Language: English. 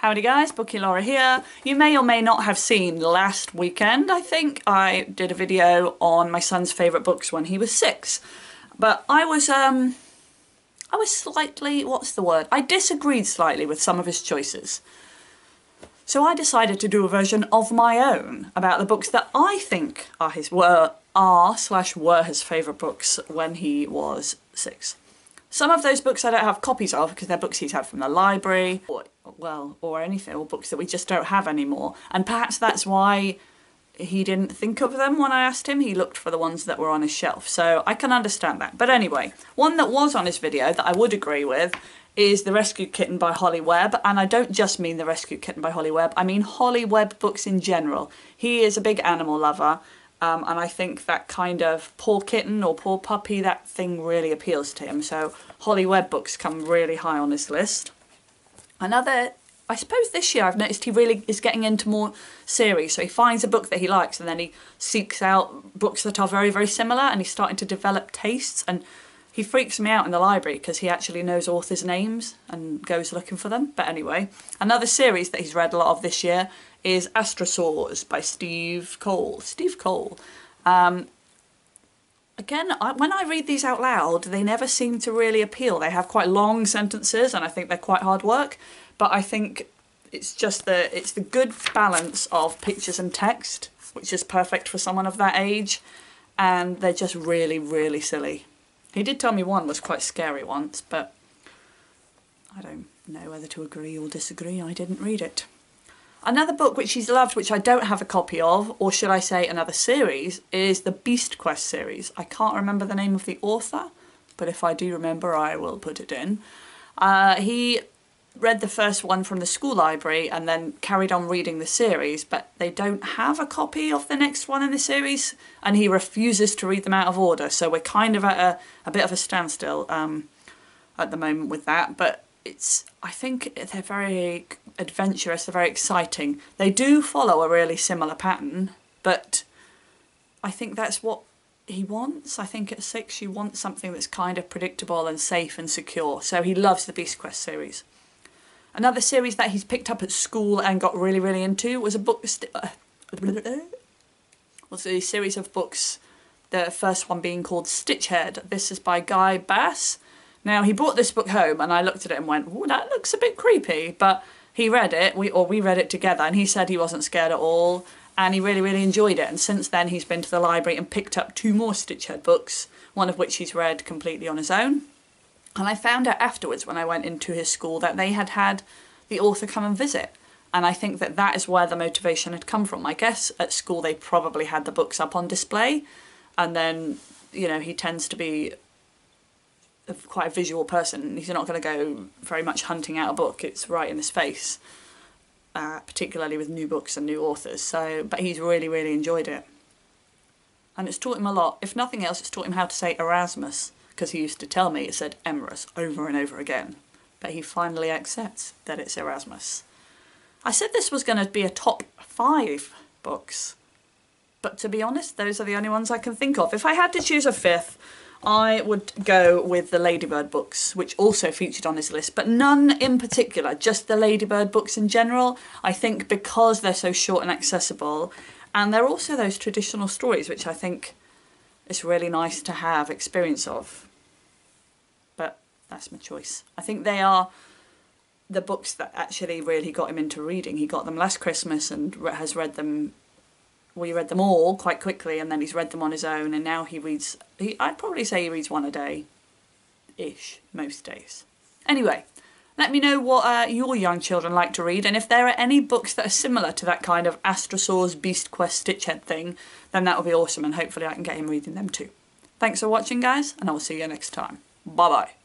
Howdy guys, Bookie Laura here. You may or may not have seen last weekend, I think, I did a video on my son's favourite books when he was 6. But I was slightly, what's the word? I disagreed slightly with some of his choices. So I decided to do a version of my own about the books that I think are were his favourite books when he was 6. Some of those books I don't have copies of because they're books he's had from the library, or anything, or books that we just don't have anymore. And perhaps that's why he didn't think of them when I asked him. He looked for the ones that were on his shelf, so I can understand that. But anyway, one that was on his video that I would agree with is The Rescued Kitten by Holly Webb, and I don't just mean The Rescued Kitten by Holly Webb, I mean Holly Webb books in general. He is a big animal lover, and I think that kind of poor kitten or poor puppy, that thing really appeals to him, so Holly Webb books come really high on his list. Another, I suppose this year I've noticed he really is getting into more series, so he finds a book that he likes and then he seeks out books that are very, very similar, and he's starting to develop tastes, and he freaks me out in the library because he actually knows authors' names and goes looking for them. But anyway, another series that he's read a lot of this year is Astrosaurs by Steve Cole. Again, when I read these out loud, they never seem to really appeal. They have quite long sentences and I think they're quite hard work, but I think it's just it's the good balance of pictures and text, which is perfect for someone of that age, and they're just really, really silly. He did tell me one was quite scary once, but I don't know whether to agree or disagree. I didn't read it. Another book which he's loved, which I don't have a copy of, or should I say another series, is the Beast Quest series. I can't remember the name of the author, but if I do remember I will put it in. He read the first one from the school library and then carried on reading the series, but they don't have a copy of the next one in the series, and he refuses to read them out of order, so we're kind of at a bit of a standstill at the moment with that. But I think they're very adventurous, they're very exciting. They do follow a really similar pattern, but I think that's what he wants. I think at 6 you want something that's kind of predictable and safe and secure, so he loves the Beast Quest series. Another series that he's picked up at school and got really, really into was a series of books, the first one being called Stitchhead. This is by Guy Bass. Now, he brought this book home and I looked at it and went, "Ooh, that looks a bit creepy," but he read it, we read it together, and he said he wasn't scared at all, and he really, really enjoyed it. And since then he's been to the library and picked up 2 more Stitchhead books, one of which he's read completely on his own. And I found out afterwards when I went into his school that they had had the author come and visit. And I think that that is where the motivation had come from. I guess at school they probably had the books up on display, and then, you know, he tends to be quite a visual person. He's not going to go very much hunting out a book. It's right in his face, particularly with new books and new authors. So, but he's really, really enjoyed it. And it's taught him a lot. If nothing else, it's taught him how to say Erasmus, because he used to tell me it said Emerus over and over again. But he finally accepts that it's Erasmus. I said this was going to be a top 5 books, but to be honest, those are the only ones I can think of. If I had to choose a 5th, I would go with the Ladybird books, which also featured on his list, but none in particular, just the Ladybird books in general. I think because they're so short and accessible, and they're also those traditional stories, which I think is really nice to have experience of. But that's my choice. I think they are the books that actually really got him into reading. He got them last Christmas and has read them. We read them all quite quickly, and then he's read them on his own, and now he reads, I'd probably say he reads 1 a day-ish, most days. Anyway, let me know what your young children like to read, and if there are any books that are similar to that kind of Astrosaurs, Beast Quest, Stitchhead thing, then that would be awesome, and hopefully I can get him reading them too. Thanks for watching, guys, and I will see you next time. Bye-bye.